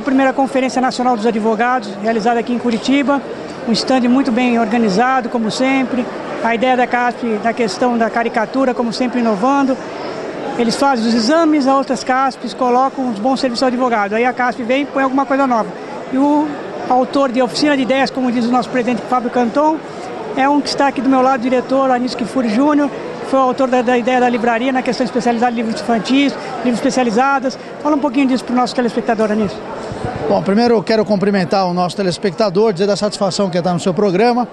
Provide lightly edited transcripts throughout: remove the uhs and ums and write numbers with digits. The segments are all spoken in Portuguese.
21ª Conferência Nacional dos Advogados, realizada aqui em Curitiba. Um stand muito bem organizado, como sempre. A ideia da CASP, da questão da caricatura, como sempre, inovando. Eles fazem os exames, as outras CASPs colocam os bons serviços ao advogado. Aí a CASP vem e põe alguma coisa nova. E o autor de Oficina de Ideias, como diz o nosso presidente Fábio Canton, é um que está aqui do meu lado, o diretor Anísio Kifuri Júnior, foi o autor da ideia da livraria na questão especializada de livros infantis, livros especializados. Fala um pouquinho disso para o nosso telespectador, Anísio. Bom, primeiro eu quero cumprimentar o nosso telespectador, dizer da satisfação que está no seu programa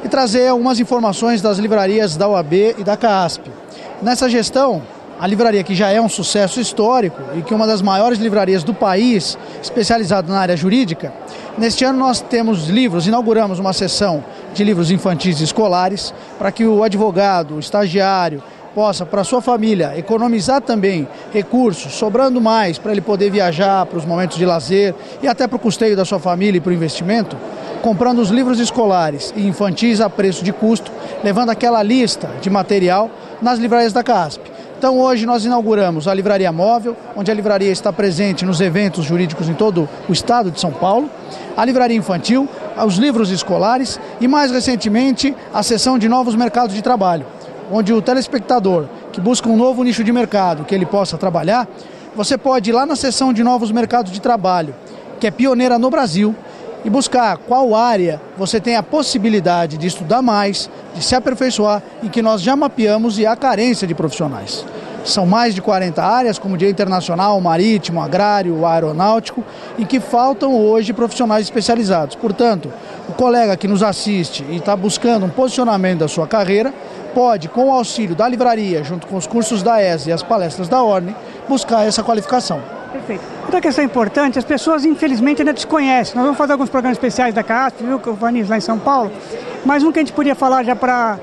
e trazer algumas informações das livrarias da OAB e da CASP. Nessa gestão, a livraria, que já é um sucesso histórico e que é uma das maiores livrarias do país, especializada na área jurídica, neste ano nós temos livros, inauguramos uma seção de livros infantis e escolares para que o advogado, o estagiário, possa, para a sua família, economizar também recursos, sobrando mais para ele poder viajar para os momentos de lazer e até para o custeio da sua família e para o investimento, comprando os livros escolares e infantis a preço de custo, levando aquela lista de material nas livrarias da CASP. Então hoje nós inauguramos a Livraria Móvel, onde a livraria está presente nos eventos jurídicos em todo o estado de São Paulo, a Livraria Infantil, os livros escolares e mais recentemente a seção de novos mercados de trabalho, onde o telespectador que busca um novo nicho de mercado que ele possa trabalhar, você pode ir lá na seção de novos mercados de trabalho, que é pioneira no Brasil, e buscar qual área você tem a possibilidade de estudar mais, de se aperfeiçoar e que nós já mapeamos e há carência de profissionais. São mais de 40 áreas, como direito internacional, marítimo, agrário, aeronáutico, em que faltam hoje profissionais especializados. Portanto, o colega que nos assiste e está buscando um posicionamento da sua carreira, pode, com o auxílio da livraria, junto com os cursos da ESA e as palestras da Ordem, buscar essa qualificação. Perfeito. Outra questão importante, as pessoas infelizmente ainda desconhecem. Nós vamos fazer alguns programas especiais da CASP, viu, que eu vou lá em São Paulo, mas um que a gente podia falar já para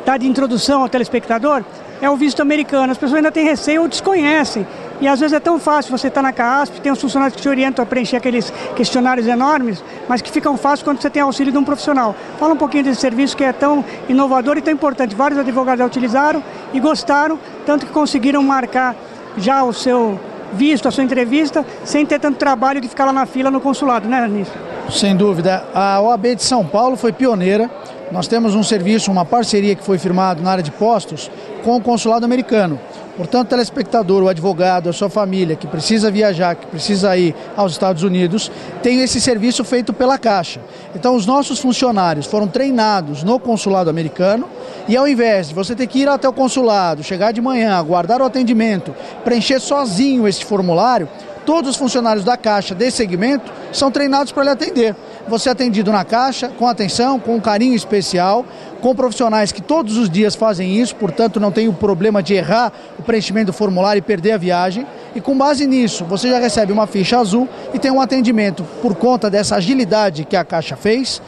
dar de introdução ao telespectador é o visto americano. As pessoas ainda têm receio ou desconhecem. E às vezes é tão fácil, você estar na CASP, tem os funcionários que te orientam a preencher aqueles questionários enormes, mas que ficam fáceis quando você tem auxílio de um profissional. Fala um pouquinho desse serviço que é tão inovador e tão importante. Vários advogados já utilizaram e gostaram, tanto que conseguiram marcar já o seu visto, a sua entrevista, sem ter tanto trabalho de ficar lá na fila no consulado, né, Anísio? Sem dúvida. A OAB de São Paulo foi pioneira. Nós temos um serviço, uma parceria que foi firmado na área de postos com o consulado americano. Portanto, o telespectador, o advogado, a sua família que precisa viajar, que precisa ir aos Estados Unidos, tem esse serviço feito pela Caixa. Então, os nossos funcionários foram treinados no consulado americano e ao invés de você ter que ir até o consulado, chegar de manhã, aguardar o atendimento, preencher sozinho esse formulário, todos os funcionários da Caixa desse segmento são treinados para lhe atender. Você é atendido na Caixa, com atenção, com um carinho especial, com profissionais que todos os dias fazem isso, portanto não tem o problema de errar o preenchimento do formulário e perder a viagem. E com base nisso, você já recebe uma ficha azul e tem um atendimento, por conta dessa agilidade que a Caixa fez,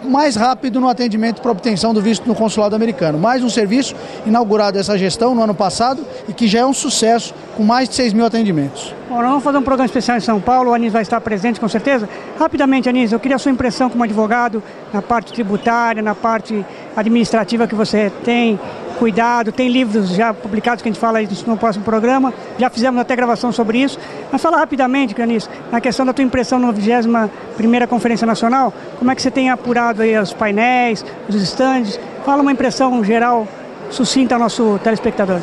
mais rápido no atendimento para obtenção do visto no consulado americano. Mais um serviço inaugurado essa gestão no ano passado e que já é um sucesso, com mais de 6 mil atendimentos. Bom, nós vamos fazer um programa especial em São Paulo, o Anísio vai estar presente com certeza. Rapidamente, Anísio, eu queria a sua impressão como advogado na parte tributária, na parte administrativa que você tem cuidado, tem livros já publicados que a gente fala isso no próximo programa, já fizemos até gravação sobre isso, mas fala rapidamente, Anísio, na questão da tua impressão na 21ª Conferência Nacional, como é que você tem apurado aí os painéis, os estandes, fala uma impressão geral sucinta ao nosso telespectador.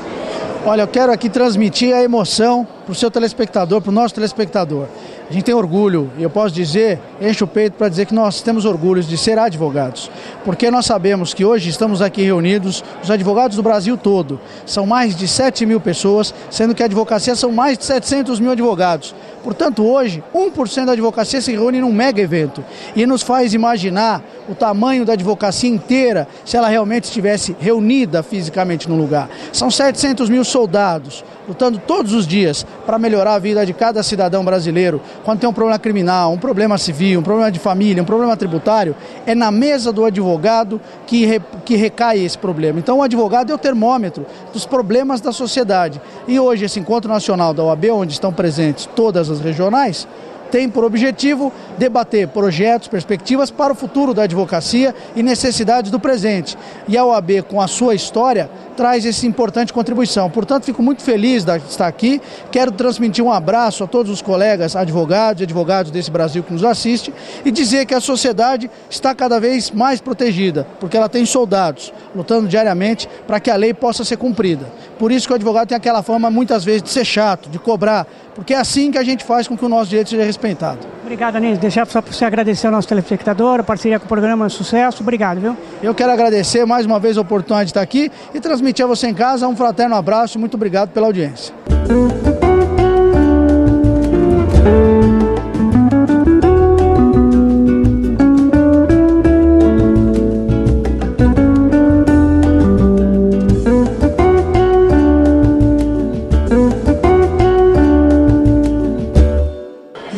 Olha, eu quero aqui transmitir a emoção para o seu telespectador, para o nosso telespectador. A gente tem orgulho, e eu posso dizer, enche o peito para dizer que nós temos orgulho de ser advogados, porque nós sabemos que hoje estamos aqui reunidos, os advogados do Brasil todo, são mais de 7 mil pessoas, sendo que a advocacia são mais de 700 mil advogados. Portanto, hoje, 1% da advocacia se reúne num mega evento e nos faz imaginar o tamanho da advocacia inteira se ela realmente estivesse reunida fisicamente no lugar. São 700 mil soldados lutando todos os dias para melhorar a vida de cada cidadão brasileiro. Quando tem um problema criminal, um problema civil, um problema de família, um problema tributário, é na mesa do advogado que recai esse problema. Então o advogado é o termômetro dos problemas da sociedade. E hoje esse encontro nacional da OAB, onde estão presentes todas as regionais, tem por objetivo debater projetos, perspectivas para o futuro da advocacia e necessidades do presente. E a OAB, com a sua história, traz essa importante contribuição. Portanto, fico muito feliz de estar aqui. Quero transmitir um abraço a todos os colegas advogados e advogados desse Brasil que nos assiste e dizer que a sociedade está cada vez mais protegida, porque ela tem soldados lutando diariamente para que a lei possa ser cumprida. Por isso que o advogado tem aquela fama, muitas vezes, de ser chato, de cobrar, porque é assim que a gente faz com que o nosso direito seja respeitado. Obrigado, Anísio. Deixar só para você agradecer ao nosso telespectador, a parceria com o programa, sucesso. Obrigado, viu? Eu quero agradecer mais uma vez a oportunidade de estar aqui e transmitir a você em casa um fraterno abraço e muito obrigado pela audiência.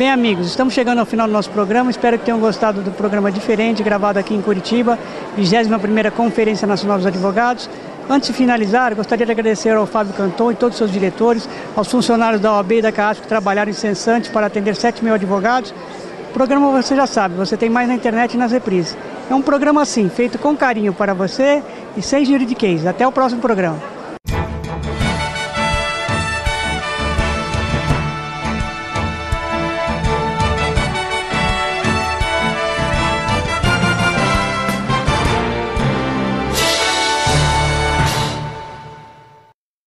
Bem, amigos, estamos chegando ao final do nosso programa. Espero que tenham gostado do programa diferente, gravado aqui em Curitiba, 21ª Conferência Nacional dos Advogados. Antes de finalizar, gostaria de agradecer ao Fábio Canton e todos os seus diretores, aos funcionários da OAB e da CAASP que trabalharam incessantes para atender 7.000 advogados. O programa, você já sabe, você tem mais na internet e nas reprises. É um programa assim, feito com carinho para você e sem juridiquês. Até o próximo programa.